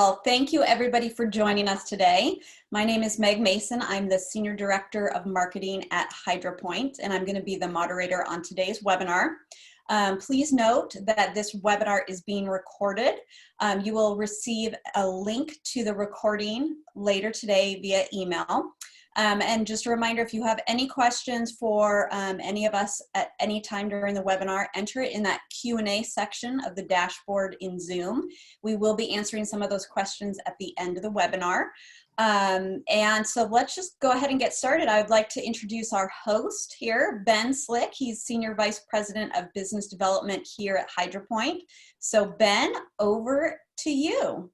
Well, thank you everybody for joining us today. My name is Meg Mason. I'm the Senior Director of Marketing at HydroPoint, and I'm going to be the moderator on today's webinar. Please note that this webinar is being recorded. You will receive a link to the recording later today via email. And just a reminder, if you have any questions for any of us at any time during the webinar, enter it in that Q&A section of the dashboard in Zoom. We will be answering some of those questions at the end of the webinar. And so let's just go ahead and get started. I would like to introduce our host here, Ben Slick. He's Senior Vice President of Business Development here at HydroPoint. So Ben, over to you.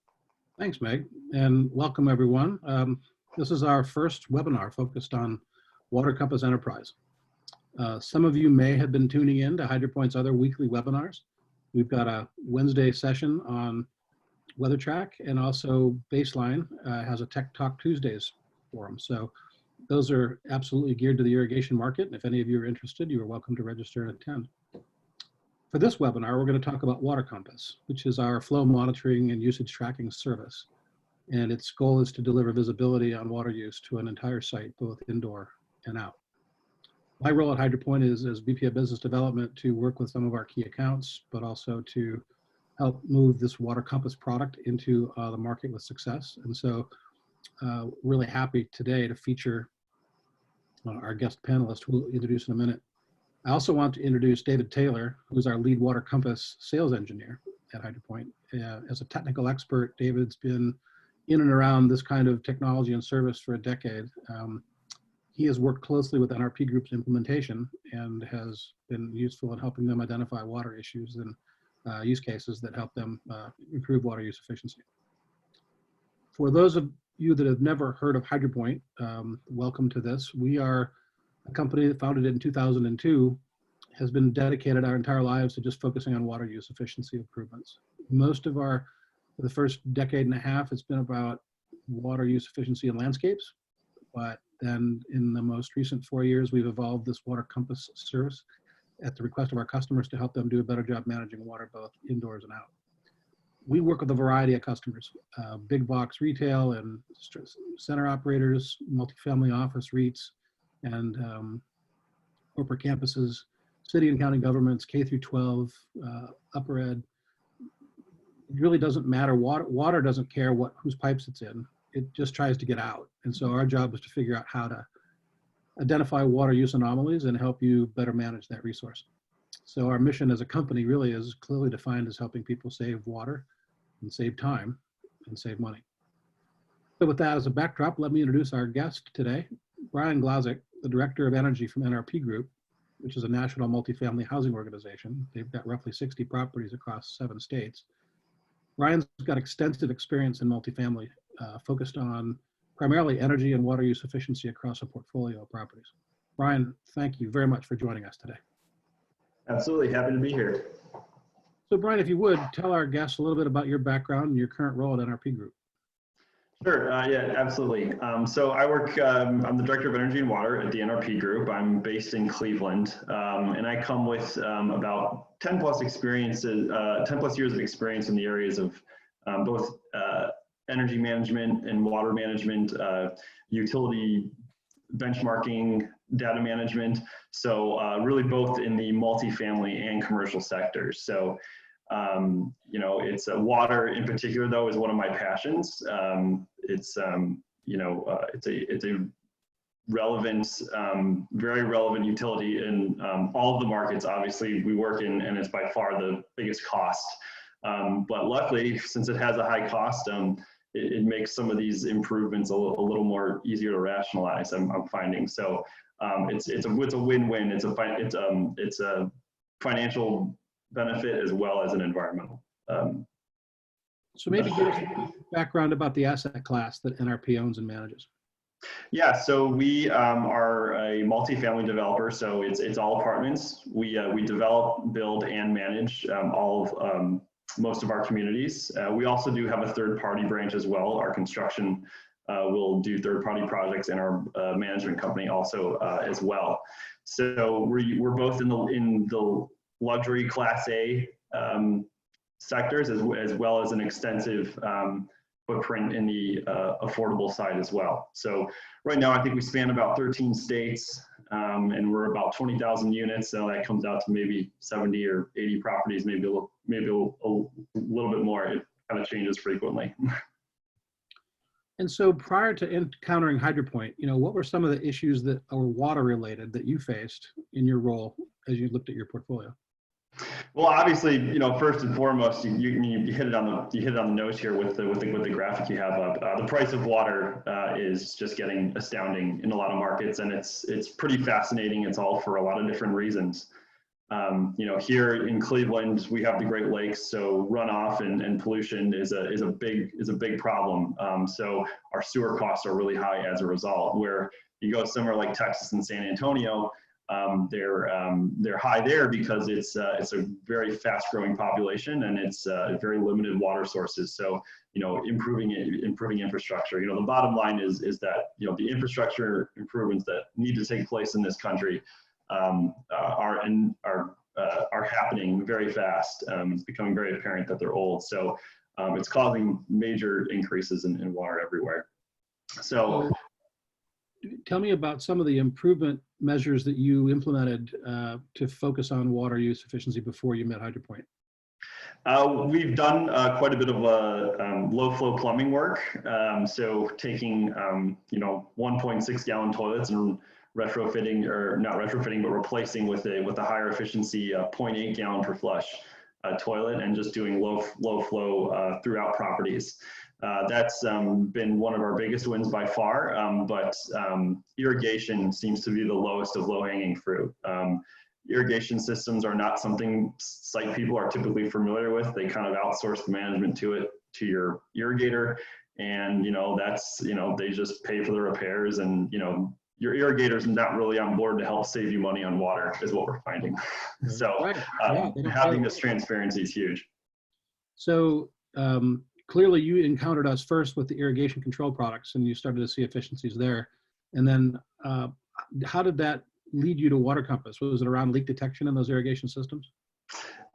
Thanks, Meg, and welcome everyone. This is our first webinar focused on WaterCompass Enterprise. Some of you may have been tuning in to HydroPoint's other weekly webinars. We've got a Wednesday session on WeatherTrack, and also Baseline has a Tech Talk Tuesdays forum. So those are absolutely geared to the irrigation market. And if any of you are interested, you are welcome to register and attend. For this webinar, we're going to talk about WaterCompass, which is our flow monitoring and usage tracking service. And its goal is to deliver visibility on water use to an entire site, both indoor and out. My role at HydroPoint is as VP of Business Development to work with some of our key accounts, but also to help move this WaterCompass product into the market with success. And so really happy today to feature our guest panelist, who we'll introduce in a minute. I also want to introduce David Taylor, who's our lead WaterCompass sales engineer at HydroPoint. As a technical expert, David's been in and around this kind of technology and service for a decade. He has worked closely with NRP Group's implementation and has been useful in helping them identify water issues and use cases that help them improve water use efficiency. For those of you that have never heard of HydroPoint, welcome to this. We are a company that founded in 2002, has been dedicated our entire lives to just focusing on water use efficiency improvements. Most of for the first decade and a half, it's been about water use efficiency in landscapes. But then in the most recent 4 years, we've evolved this WaterCompass service at the request of our customers to help them do a better job managing water, both indoors and out. We work with a variety of customers, big box retail and center operators, multifamily office REITs, and corporate campuses, city and county governments, K through 12, upper ed. It really doesn't matter. Water doesn't care whose pipes it's in. It just tries to get out. And so our job is to figure out how to identify water use anomalies and help you better manage that resource. So our mission as a company really is clearly defined as helping people save water and save time and save money. So with that as a backdrop, let me introduce our guest today, Bryan Glosik, the Director of Energy from NRP Group, which is a national multifamily housing organization. They've got roughly 60 properties across 7 states. Bryan's got extensive experience in multifamily, focused on primarily energy and water use efficiency across a portfolio of properties. Bryan, thank you very much for joining us today. Absolutely, happy to be here. So Bryan, if you would, tell our guests a little bit about your background and your current role at NRP Group. Sure, yeah, absolutely. So I work, I'm the Director of Energy and Water at the NRP Group. I'm based in Cleveland, and I come with about 10 plus years of experience in the areas of both energy management and water management, utility benchmarking, data management. So really both in the multifamily and commercial sectors. So you know, it's water in particular, though, is one of my passions. It's a relevant, very relevant utility in all of the markets, obviously, we work in, and it's by far the biggest cost. But luckily, since it has a high cost, it makes some of these improvements a little more easier to rationalize, I'm finding. So it's a win-win. It's a financial benefit as well as an environmental. So maybe give us a background about the asset class that NRP owns and manages. Yeah, so we are a multifamily developer, so it's all apartments. We develop, build, and manage most of our communities. We also do have a third-party branch as well. Our construction will do third-party projects, and our management company also as well. So we're both in the luxury Class A sectors as well as an extensive footprint in the affordable side as well. So right now, I think we span about 13 states, and we're about 20,000 units. So that comes out to maybe 70 or 80 properties, maybe a little bit more. It kind of changes frequently. And so prior to encountering HydroPoint, what were some of the issues that are water related that you faced in your role as you looked at your portfolio? Well, obviously, first and foremost, you hit it on the nose here with the graphic you have up. The price of water is just getting astounding in a lot of markets, and it's pretty fascinating. It's all for a lot of different reasons. Here in Cleveland, we have the Great Lakes, so runoff and pollution is a big problem. So our sewer costs are really high as a result. Where you go somewhere like Texas and San Antonio, they're high there because it's a very fast-growing population, and it's very limited water sources. So improving infrastructure. The bottom line is that the infrastructure improvements that need to take place in this country are happening very fast. It's becoming very apparent that they're old. So it's causing major increases in water everywhere. So tell me about some of the improvement measures that you implemented to focus on water use efficiency before you met HydroPoint. We've done quite a bit of low flow plumbing work. So taking 1.6 gallon toilets and retrofitting, or not retrofitting, but replacing with a higher efficiency 0.8 gallon per flush toilet, and just doing low flow throughout properties. That's been one of our biggest wins by far, but irrigation seems to be the lowest of low-hanging fruit. Irrigation systems are not something site people are typically familiar with. They kind of outsource the management to your irrigator, and they just pay for the repairs, and your irrigator's not really on board to help save you money on water, is what we're finding. So having this transparency is huge. So clearly you encountered us first with the irrigation control products, and you started to see efficiencies there. And then how did that lead you to WaterCompass? Was it around leak detection in those irrigation systems?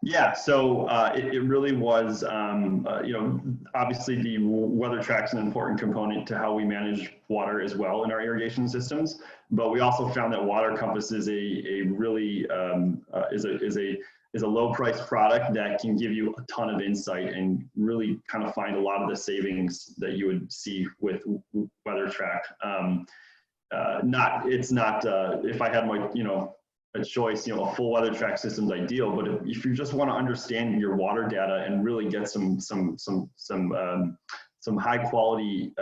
Yeah, so it really was, obviously the weather track's an important component to how we manage water as well in our irrigation systems. But we also found that WaterCompass is a really is a low price product that can give you a ton of insight and really kind of find a lot of the savings that you would see with WeatherTrack. If I had my, a choice, a full WeatherTrack system is ideal, but if you just want to understand your water data and really get some high quality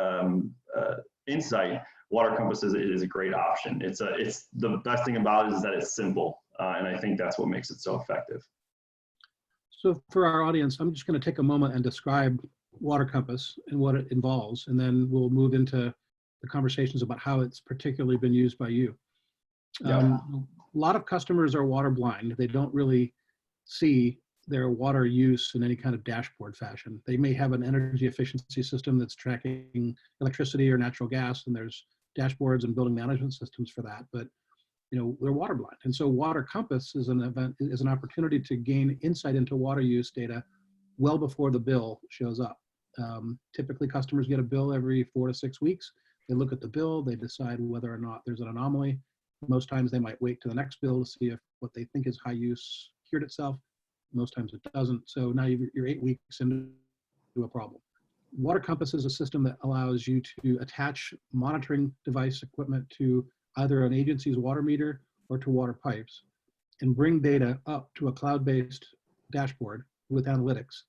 insight, WaterCompass is a great option. It's the best thing about it is that it's simple, and I think that's what makes it so effective. So for our audience, I'm just going to take a moment and describe WaterCompass and what it involves, and then we'll move into the conversations about how it's particularly been used by you. Yeah. A lot of customers are water blind. They don't really see their water use in any kind of dashboard fashion. They may have an energy efficiency system that's tracking electricity or natural gas, and there's dashboards and building management systems for that, but they're water blind. And so WaterCompass is an opportunity to gain insight into water use data well before the bill shows up. Typically customers get a bill every 4 to 6 weeks. They look at the bill, they decide whether or not there's an anomaly. Most times they might wait to the next bill to see if what they think is high use cured itself. Most times it doesn't. So now you're 8 weeks into a problem. WaterCompass is a system that allows you to attach monitoring device equipment to either an agency's water meter or to water pipes, and bring data up to a cloud-based dashboard with analytics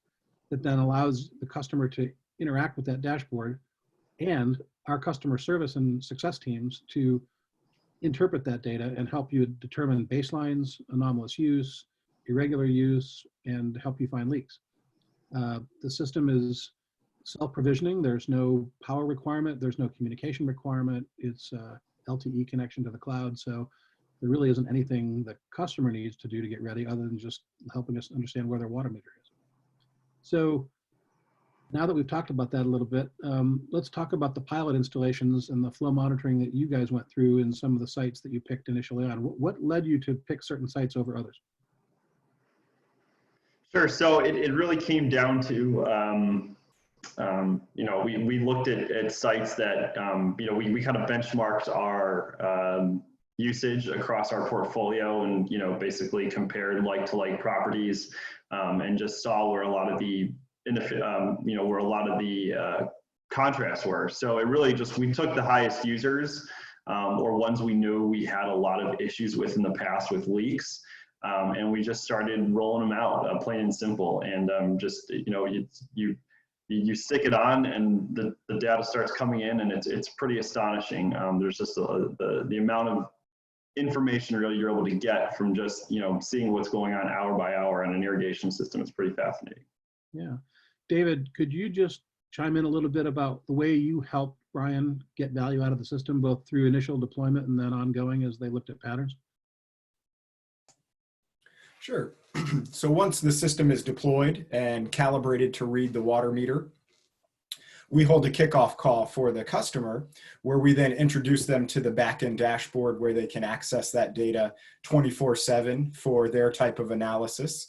that then allows the customer to interact with that dashboard and our customer service and success teams to interpret that data and help you determine baselines, anomalous use, irregular use, and help you find leaks. The system is self-provisioning. There's no power requirement. There's no communication requirement. It's LTE connection to the cloud. So there really isn't anything the customer needs to do to get ready other than just helping us understand where their water meter is. So now that we've talked about that a little bit, let's talk about the pilot installations and the flow monitoring that you guys went through in some of the sites that you picked initially on. What led you to pick certain sites over others? Sure. So it really came down to we looked at sites that, we kind of benchmarked our usage across our portfolio and, basically compared like-to-like properties and just saw where a lot of the, where a lot of the contrasts were. So it really just, we took the highest users or ones we knew we had a lot of issues with in the past with leaks. And we just started rolling them out, plain and simple. And you stick it on and the data starts coming in and it's pretty astonishing. There's just the amount of information really you're able to get from just, seeing what's going on hour by hour on an irrigation system. It's pretty fascinating. Yeah. David, could you just chime in a little bit about the way you helped Bryan get value out of the system, both through initial deployment and then ongoing as they looked at patterns? Sure. So once the system is deployed and calibrated to read the water meter, we hold a kickoff call for the customer where we then introduce them to the backend dashboard where they can access that data 24/7 for their type of analysis.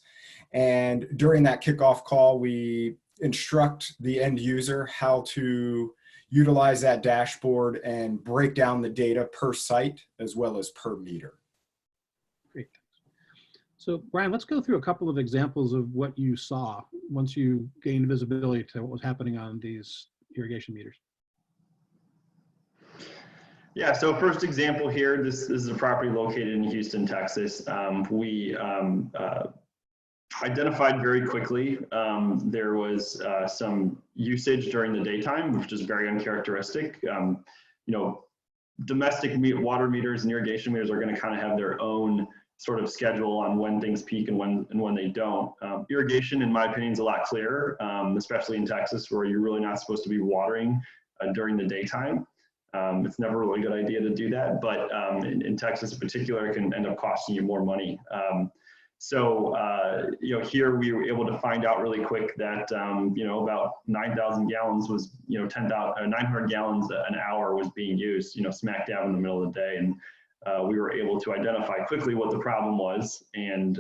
And during that kickoff call, we instruct the end user how to utilize that dashboard and break down the data per site as well as per meter. Great. So Bryan, let's go through a couple of examples of what you saw once you gained visibility to what was happening on these irrigation meters. Yeah, so first example here, this is a property located in Houston, Texas. We identified very quickly there was some usage during the daytime, which is very uncharacteristic. Domestic water meters and irrigation meters are going to kind of have their own sort of schedule on when things peak and when they don't. Irrigation, in my opinion, is a lot clearer, especially in Texas, where you're really not supposed to be watering during the daytime. It's never a really good idea to do that, but in Texas in particular, it can end up costing you more money. Here we were able to find out really quick that, about 9,000 gallons was, 900 gallons an hour was being used, smack dab in the middle of the day. And we were able to identify quickly what the problem was. And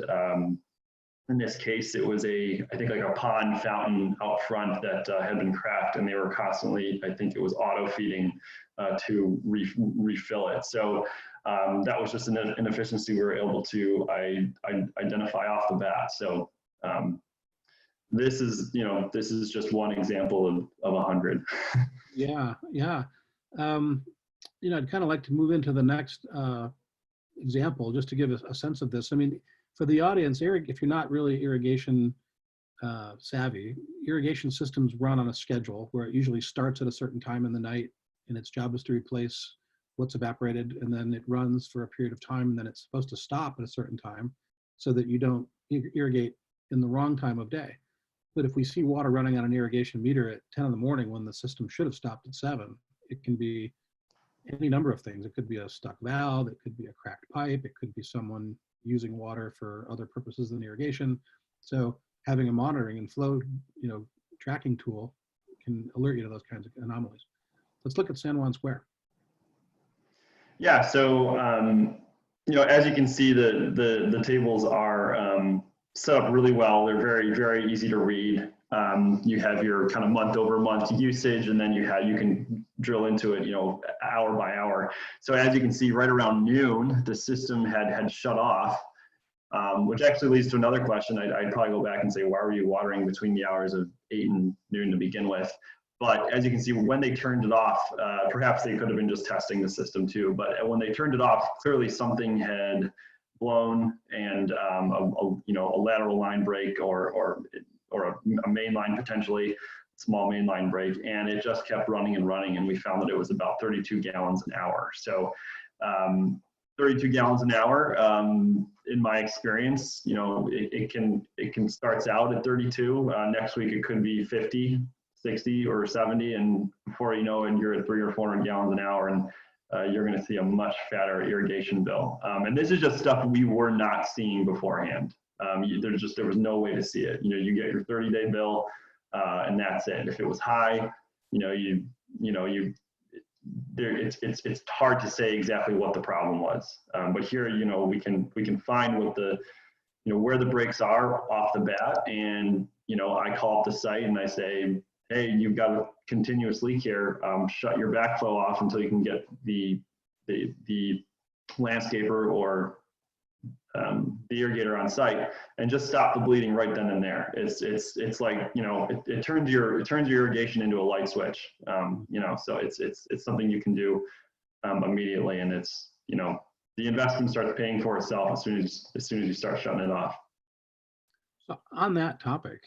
in this case, it was I think like a pond fountain out front that had been cracked, and they were constantly, I think it was auto feeding to refill it. So that was just an inefficiency we were able to identify off the bat. So this is just one example of 100. Yeah, yeah. I'd kind of like to move into the next example just to give a sense of this. I mean, for the audience, if you're not really irrigation savvy, irrigation systems run on a schedule where it usually starts at a certain time in the night, and its job is to replace what's evaporated, and then it runs for a period of time, and then it's supposed to stop at a certain time so that you don't irrigate in the wrong time of day. But if we see water running on an irrigation meter at 10 in the morning when the system should have stopped at 7, it can be any number of things. It could be a stuck valve, it could be a cracked pipe, it could be someone using water for other purposes than irrigation. So having a monitoring and flow, tracking tool can alert you to those kinds of anomalies. Let's look at San Juan Square. Yeah, so as you can see, the tables are set up really well. They're very, very easy to read. You have your kind of month over month usage, and then you can drill into it, hour by hour. So as you can see, right around noon, the system had shut off, which actually leads to another question. I'd probably go back and say, why were you watering between the hours of 8 and noon to begin with? But as you can see, when they turned it off, perhaps they could have been just testing the system too. But when they turned it off, clearly something had blown, and a lateral line break or a main line, potentially small main line break, and it just kept running and running, and we found that it was about 32 gallons an hour. So 32 gallons an hour, in my experience, it can starts out at 32. Next week it could be 50, 60, or 70, and before you know it, you're at 300 or 400 gallons an hour, and you're going to see a much fatter irrigation bill. And this is just stuff we were not seeing beforehand. There was no way to see it. You get your 30-day bill, and that's it. If it was high, it's hard to say exactly what the problem was. But here, we can find what where the breaks are off the bat, and I call up the site and I say, hey, you've got a continuous leak here, shut your backflow off until you can get the landscaper or the irrigator on site, and just stop the bleeding right then and there. It's like, you know, it turns your irrigation into a light switch. You know, so it's something you can do immediately, and it's, you know, the investment starts paying for itself as soon as you start shutting it off. So on that topic,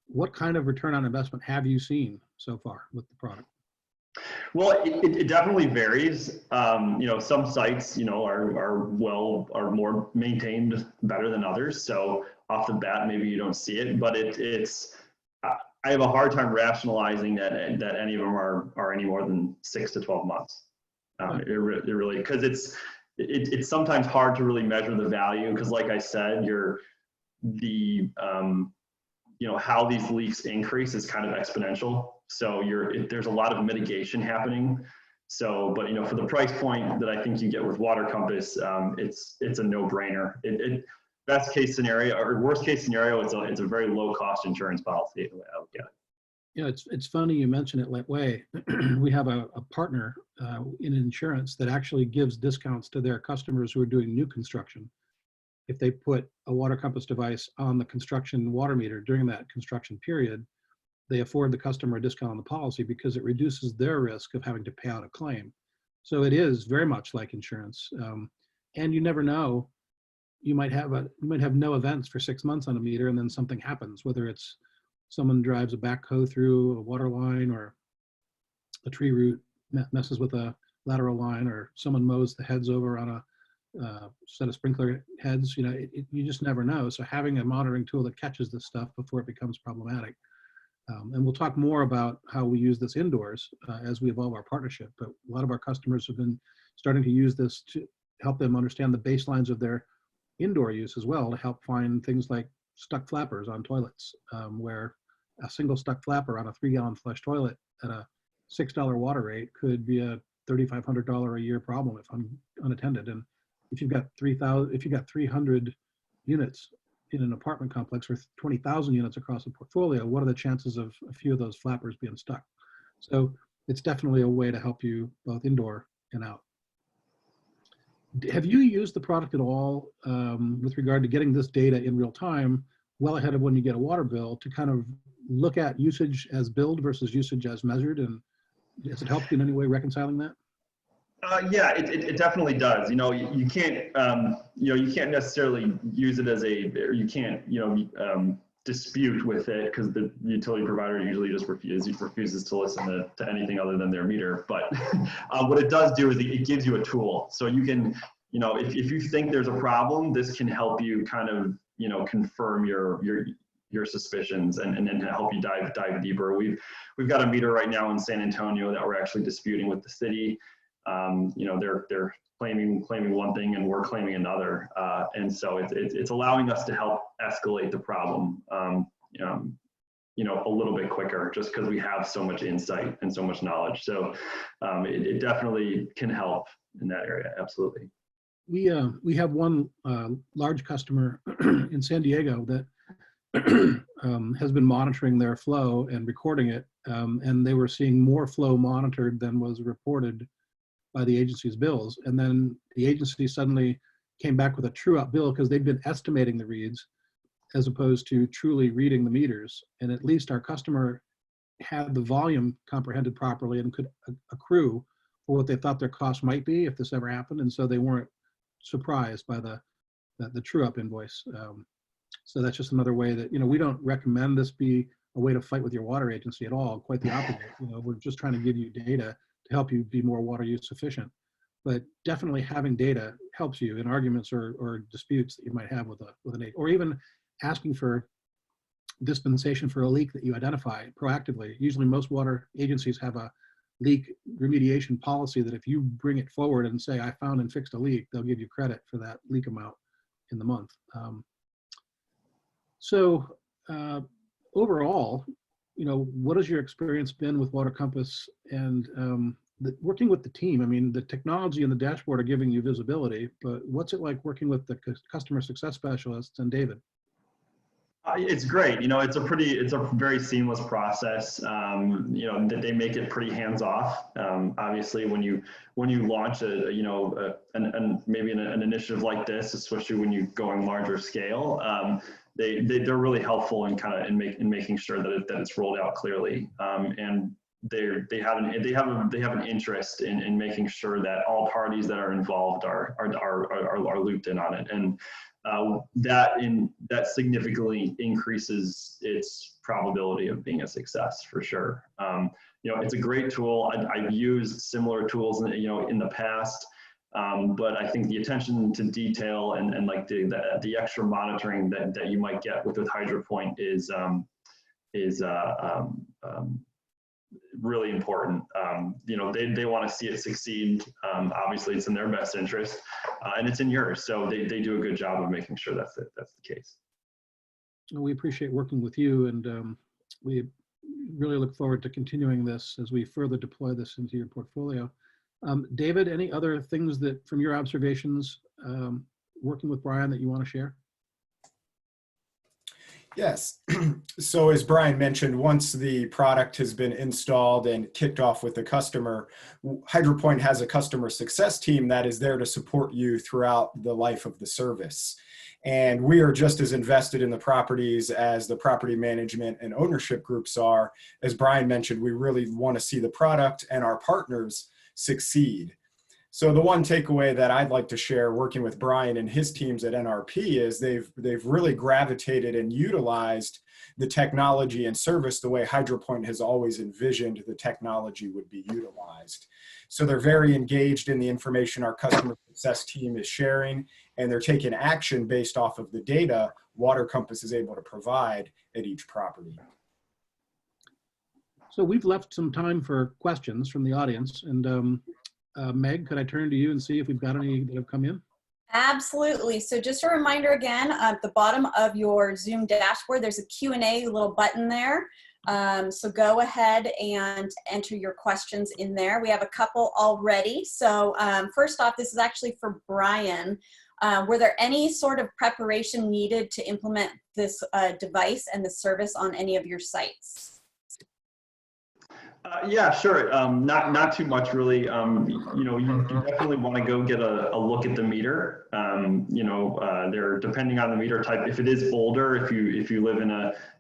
what kind of return on investment have you seen so far with the product? Well, it definitely varies. You know, some sites, you know, are more maintained better than others. So off the bat, maybe you don't see it, but it's I have a hard time rationalizing that any of them are any more than 6 to 12 months. It really, because it's sometimes hard to really measure the value, because like I said, you know, how these leaks increase is kind of exponential. So there's a lot of mitigation happening. So, but, you know, for the price point that I think you get with WaterCompass, it's a no-brainer. Best case scenario or worst case scenario, it's a very low cost insurance policy. I would get it. Yeah, it's funny you mention it that way. We have a partner in insurance that actually gives discounts to their customers who are doing new construction. If they put a WaterCompass device on the construction water meter during that construction period, they afford the customer a discount on the policy because it reduces their risk of having to pay out a claim. So it is very much like insurance. And you never know, you might have no events for 6 months on a meter, and then something happens, whether it's someone drives a backhoe through a water line, or a tree root messes with a lateral line, or someone mows the heads over on a set of sprinkler heads. You know, you just never know. So having a monitoring tool that catches this stuff before it becomes problematic. And we'll talk more about how we use this indoors as we evolve our partnership. But a lot of our customers have been starting to use this to help them understand the baselines of their indoor use as well, to help find things like stuck flappers on toilets, where a single stuck flapper on a 3-gallon flush toilet at a $6 water rate could be a $3,500 a year problem if unattended. And if you've got 300 units in an apartment complex, or 20,000 units across a portfolio, what are the chances of a few of those flappers being stuck? So it's definitely a way to help you both indoor and out. Have you used the product at all with regard to getting this data in real time, well ahead of when you get a water bill, to kind of look at usage as billed versus usage as measured? And has it helped you in any way reconciling that? Yeah, it definitely does. You know, you can't necessarily use it as you can't, dispute with it, because the utility provider usually just refuses to listen to anything other than their meter. But what it does do is it gives you a tool. So you can, you know, if you think there's a problem, this can help you kind of, you know, confirm your suspicions and then help you dive deeper. We've got a meter right now in San Antonio that we're actually disputing with the city. You know, they're claiming one thing and we're claiming another, and so it's allowing us to help escalate the problem, you know, a little bit quicker, just because we have so much insight and so much knowledge. So it definitely can help in that area. Absolutely. We have one large customer in San Diego that has been monitoring their flow and recording it, and they were seeing more flow monitored than was reported by the agency's bills. And then the agency suddenly came back with a true up bill because they'd been estimating the reads as opposed to truly reading the meters. And at least our customer had the volume comprehended properly and could accrue for what they thought their cost might be if this ever happened. And so they weren't surprised by the true up invoice. So that's just another way that, you know, we don't recommend this be a way to fight with your water agency at all. Quite the opposite. You know, we're just trying to give you data to help you be more water use efficient. But definitely having data helps you in arguments or disputes that you might have with an agency, or even asking for dispensation for a leak that you identify proactively. Usually most water agencies have a leak remediation policy that if you bring it forward and say, I found and fixed a leak, they'll give you credit for that leak amount in the month. So overall, you know, what has your experience been with WaterCompass and working with the team? I mean, the technology and the dashboard are giving you visibility, but what's it like working with the customer success specialists and David? It's great. You know, it's a very seamless process. You know, that they make it pretty hands off. Obviously, when you launch maybe an initiative like this, especially when you're going larger scale, they're really helpful in in making sure that it's rolled out clearly. And they have an interest in making sure that all parties that are involved are looped in on it. And that significantly increases its probability of being a success for sure. You know, it's a great tool. I've used similar tools in the past, but I think the attention to detail and like the extra monitoring that you might get with HydroPoint is really important. You know, they want to see it succeed. Obviously, it's in their best interest, and it's in yours. So they do a good job of making sure that's the case. We appreciate working with you, and we really look forward to continuing this as we further deploy this into your portfolio. David, any other things that, from your observations, working with Bryan, that you want to share? Yes. So as Bryan mentioned, once the product has been installed and kicked off with the customer, HydroPoint has a customer success team that is there to support you throughout the life of the service. And we are just as invested in the properties as the property management and ownership groups are. As Bryan mentioned, we really want to see the product and our partners succeed. So the one takeaway that I'd like to share working with Bryan and his teams at NRP is they've really gravitated and utilized the technology and service the way HydroPoint has always envisioned the technology would be utilized. So they're very engaged in the information our customer success team is sharing, and they're taking action based off of the data WaterCompass is able to provide at each property. So we've left some time for questions from the audience, and Meg, could I turn to you and see if we've got any that have come in? Absolutely. So just a reminder again, at the bottom of your Zoom dashboard, there's a Q&A little button there. So go ahead and enter your questions in there. We have a couple already. So first off, this is actually for Bryan. Were there any sort of preparation needed to implement this device and the service on any of your sites? Yeah, sure. Not too much really. You know, you definitely want to go get a look at the meter. You know, they're depending on the meter type. If it is older, if you live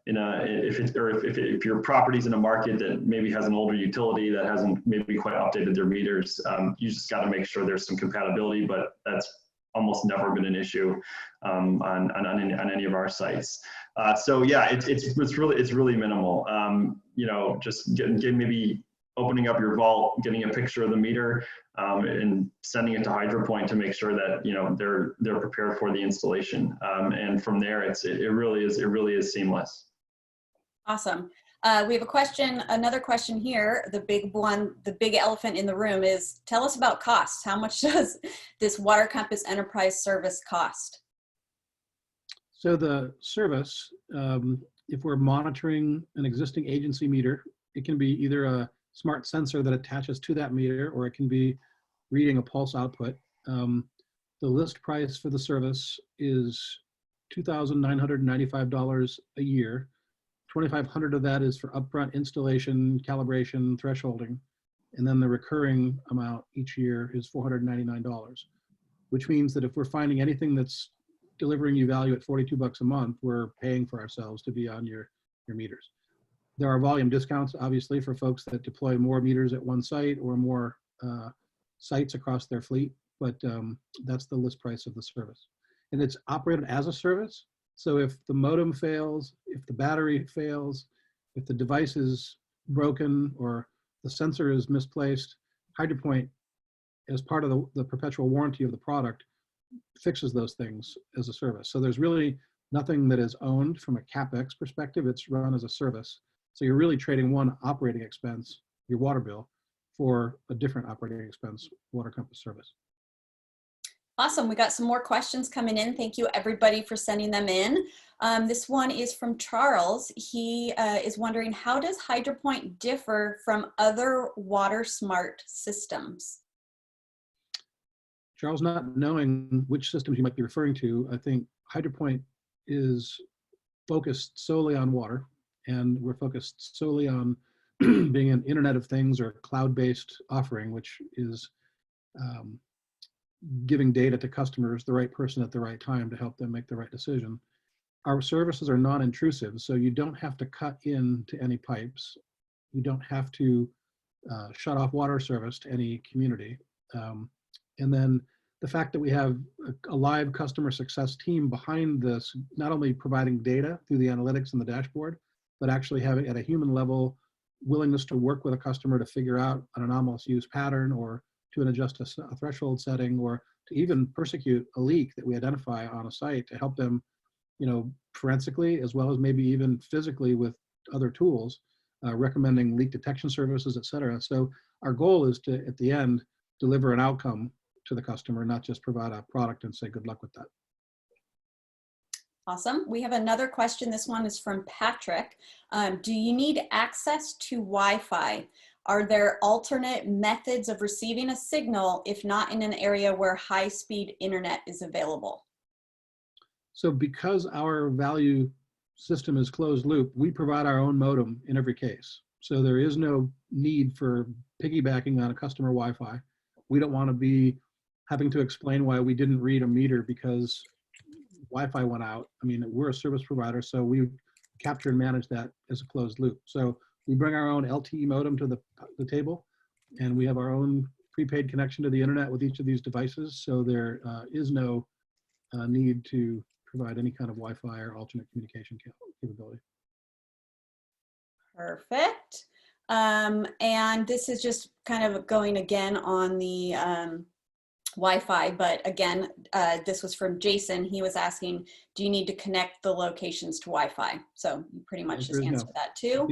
if your property's in a market that maybe has an older utility that hasn't maybe quite updated their meters, you just got to make sure there's some compatibility. But that's almost never been an issue on any of our sites. So yeah, it's really minimal. You know, just maybe opening up your vault, getting a picture of the meter, and sending it to HydroPoint to make sure that they're prepared for the installation. And from there, it really is seamless. Awesome. We have a question, another question here. The big one, the big elephant in the room is, tell us about costs. How much does this WaterCompass Enterprise service cost? So the service, if we're monitoring an existing agency meter, it can be either a smart sensor that attaches to that meter, or it can be reading a pulse output. The list price for the service is $2,995 a year. $2,500 of that is for upfront installation, calibration, thresholding, and then the recurring amount each year is $499, which means that if we're finding anything that's delivering you value at $42 a month, we're paying for ourselves to be on your meters. There are volume discounts, obviously, for folks that deploy more meters at one site or more sites across their fleet, but that's the list price of the service. And it's operated as a service. So if the modem fails, if the battery fails, if the device is broken or the sensor is misplaced, HydroPoint, as part of the perpetual warranty of the product, fixes those things as a service. So there's really nothing that is owned from a CapEx perspective. It's run as a service. So you're really trading one operating expense, your water bill, for a different operating expense, WaterCompass service. Awesome. We got some more questions coming in. Thank you, everybody, for sending them in. This one is from Charles. He is wondering, how does HydroPoint differ from other water smart systems? Charles, not knowing which systems you might be referring to, I think HydroPoint is focused solely on water, and we're focused solely on being an Internet of Things or cloud-based offering, which is giving data to customers, the right person at the right time to help them make the right decision. Our services are non-intrusive, so you don't have to cut into any pipes. You don't have to shut off water service to any community. And then the fact that we have a live customer success team behind this, not only providing data through the analytics and the dashboard, but actually having at a human level willingness to work with a customer to figure out an anomalous use pattern, or to adjust a threshold setting, or to even persecute a leak that we identify on a site to help them, forensically, as well as maybe even physically with other tools, recommending leak detection services, et cetera. So our goal is to, at the end, deliver an outcome to the customer, not just provide a product and say good luck with that. Awesome. We have another question. This one is from Patrick. Do you need access to Wi-Fi? Are there alternate methods of receiving a signal if not in an area where high-speed internet is available? So because our value system is closed loop, we provide our own modem in every case. So there is no need for piggybacking on a customer Wi-Fi. We don't want to be having to explain why we didn't read a meter because Wi-Fi went out. I mean, we're a service provider, so we capture and manage that as a closed loop. So we bring our own LTE modem to the table, and we have our own prepaid connection to the internet with each of these devices. So there is no need to provide any kind of Wi-Fi or alternate communication capability. Perfect. And this is just kind of going again on the Wi-Fi, but again, this was from Jason. He was asking, do you need to connect the locations to Wi-Fi? So you pretty much just answered that too.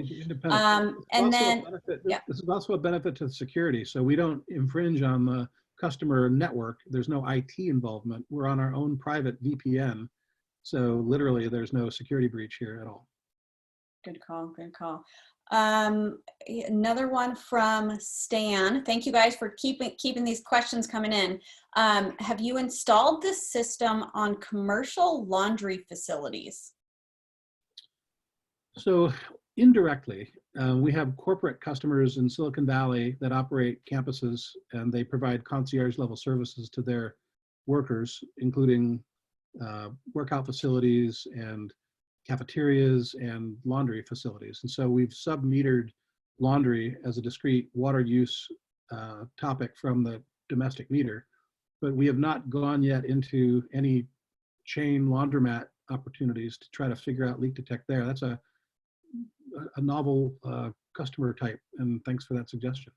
And then, yeah. This is also a benefit to security. So we don't infringe on the customer network. There's no IT involvement. We're on our own private VPN. So literally there's no security breach here at all. Good call, good call. Another one from Stan. Thank you guys for keeping these questions coming in. Have you installed this system on commercial laundry facilities? So indirectly, we have corporate customers in Silicon Valley that operate campuses, and they provide concierge level services to their workers, including workout facilities and cafeterias and laundry facilities. And so we've sub-metered laundry as a discrete water use topic from the domestic meter, but we have not gone yet into any chain laundromat opportunities to try to figure out leak detect there. That's a novel customer type, and thanks for that suggestion.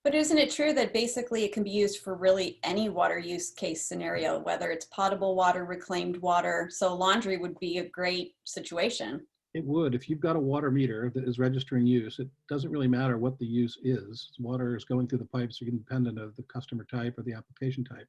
But isn't it true that basically it can be used for really any water use case scenario, whether it's potable water, reclaimed water? So laundry would be a great situation. It would. If you've got a water meter that is registering use, it doesn't really matter what the use is. Water is going through the pipes independent of the customer type or the application type.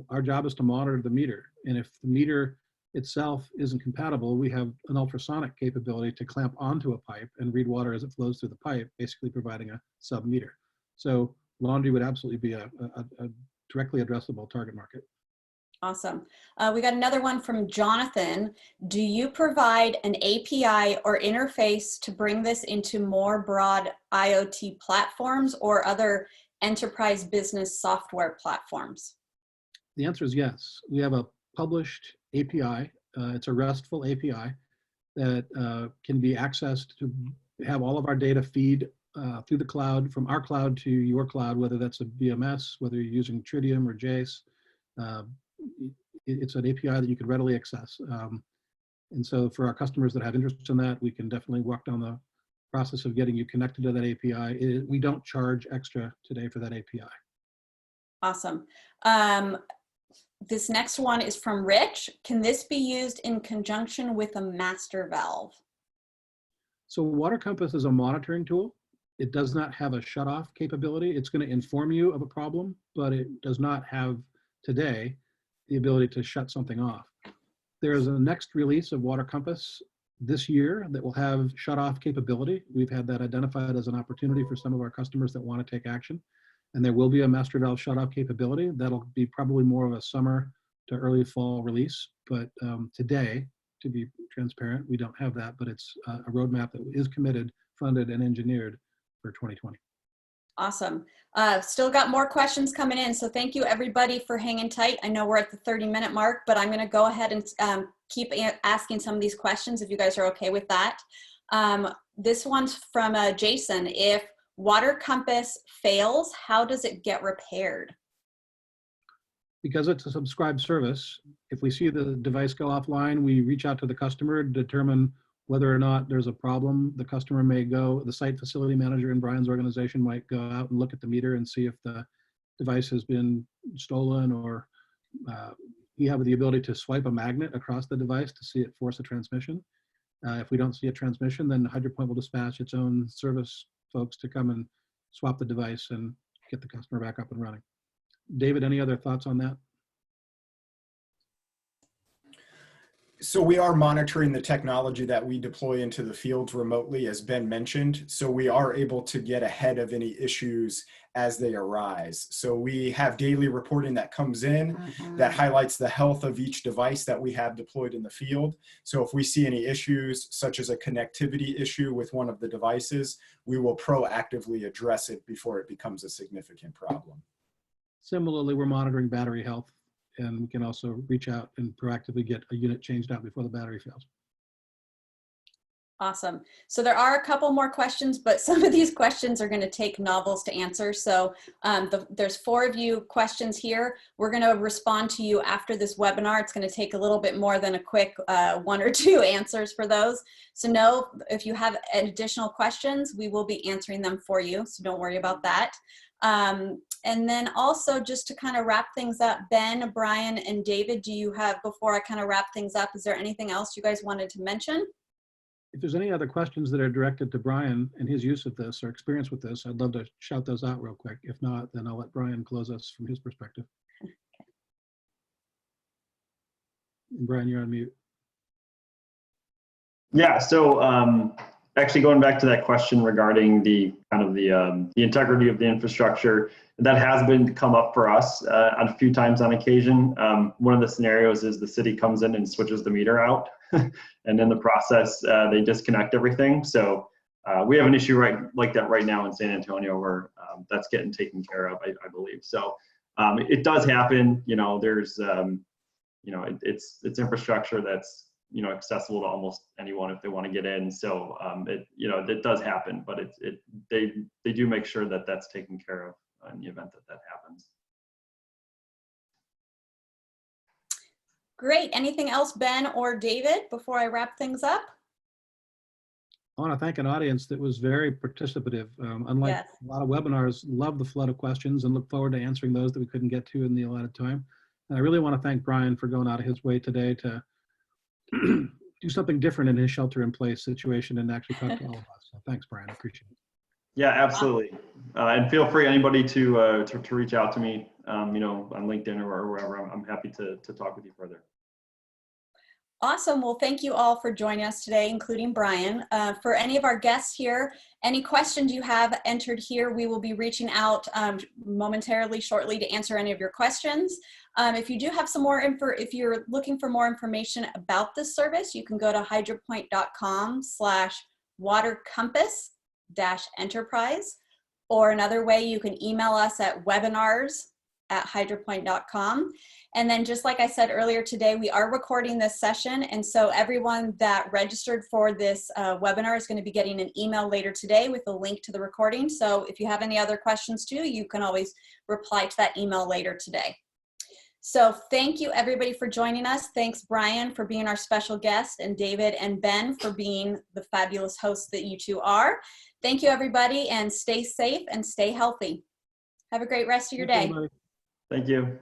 Our job is to monitor the meter. And if the meter itself isn't compatible, we have an ultrasonic capability to clamp onto a pipe and read water as it flows through the pipe, basically providing a sub-meter. So laundry would absolutely be a directly addressable target market. Awesome. We got another one from Jonathan. Do you provide an API or interface to bring this into more broad IoT platforms or other enterprise business software platforms? The answer is yes. We have a published API. It's a RESTful API that can be accessed to have all of our data feed through the cloud, from our cloud to your cloud, whether that's a VMS, whether you're using Tridium or Jace. It's an API that you can readily access. And so for our customers that have interest in that, we can definitely walk down the process of getting you connected to that API. We don't charge extra today for that API. Awesome. This next one is from Rich. Can this be used in conjunction with a master valve? So WaterCompass is a monitoring tool. It does not have a shut-off capability. It's going to inform you of a problem, but it does not have today the ability to shut something off. There is a next release of WaterCompass this year that will have shut-off capability. We've had that identified as an opportunity for some of our customers that want to take action. And there will be a master valve shut-off capability. That'll be probably more of a summer to early fall release. But today, to be transparent. We don't have that, but it's a roadmap that is committed, funded, and engineered for 2020. Awesome. Still got more questions coming in. So thank you everybody for hanging tight. I know we're at the 30-minute mark, but I'm going to go ahead and keep asking some of these questions if you guys are okay with that. This one's from Jason. If WaterCompass fails, how does it get repaired? Because it's a subscribed service, if we see the device go offline, we reach out to the customer to determine whether or not there's a problem. The customer may go, the site facility manager in Brian's organization might go out and look at the meter and see if the device has been stolen, or we have the ability to swipe a magnet across the device to see it force a transmission. If we don't see a transmission, then HydroPoint will dispatch its own service folks to come and swap the device and get the customer back up and running. David, any other thoughts on that? So we are monitoring the technology that we deploy into the fields remotely, as Ben mentioned. So we are able to get ahead of any issues as they arise. So we have daily reporting that comes in that highlights the health of each device that we have deployed in the field. So if we see any issues, such as a connectivity issue with one of the devices, we will proactively address it before it becomes a significant problem. Similarly, we're monitoring battery health, and we can also reach out and proactively get a unit changed out before the battery fails. Awesome. So there are a couple more questions, but some of these questions are going to take novels to answer. So there's 4 of you questions here. We're going to respond to you after this webinar. It's going to take a little bit more than a quick 1 or 2 answers for those. So no, if you have additional questions, we will be answering them for you. So don't worry about that. And then also, just to kind of wrap things up, Ben, Brian, and David, do you have, before I kind of wrap things up, is there anything else you guys wanted to mention? If there's any other questions that are directed to Brian and his use of this or experience with this, I'd love to shout those out real quick. If not, then I'll let Brian close us from his perspective. And Brian, you're on mute. Yeah, so actually going back to that question regarding the kind of the integrity of the infrastructure, that has been come up for us a few times on occasion. One of the scenarios is the city comes in and switches the meter out, and in the process they disconnect everything. So we have an issue like that right now in San Antonio, where that's getting taken care of, I believe. So it does happen. You know, there's you know, it's infrastructure that's, you know, accessible to almost anyone if they want to get in. So you know, it does happen, but they do make sure that that's taken care of in the event that that happens. Great. Anything else, Ben or David, before I wrap things up? I want to thank an audience that was very participative. Unlike a lot of webinars, love the flood of questions and look forward to answering those that we couldn't get to in the allotted time. And I really want to thank Brian for going out of his way today to do something different in his shelter-in-place situation and actually talk to all of us. So thanks, Brian. I appreciate it. Yeah, absolutely. And feel free, anybody, to reach out to me, you know, on LinkedIn or wherever. I'm happy to talk with you further. Awesome. Well, thank you all for joining us today, including Brian. For any of our guests here, any questions you have entered here, we will be reaching out momentarily, shortly, to answer any of your questions. If you do have some more info, if you're looking for more information about this service, you can go to hydropoint.com/watercompass-enterprise, or another way, you can email us at webinars@hydropoint.com. And then, just like I said earlier today, we are recording this session. And so everyone that registered for this webinar is going to be getting an email later today with a link to the recording. So if you have any other questions too, you can always reply to that email later today. So thank you everybody for joining us. Thanks Brian for being our special guest, and David and Ben for being the fabulous hosts that you two are. Thank you everybody, and stay safe and stay healthy. Have a great rest of your day. Thank you.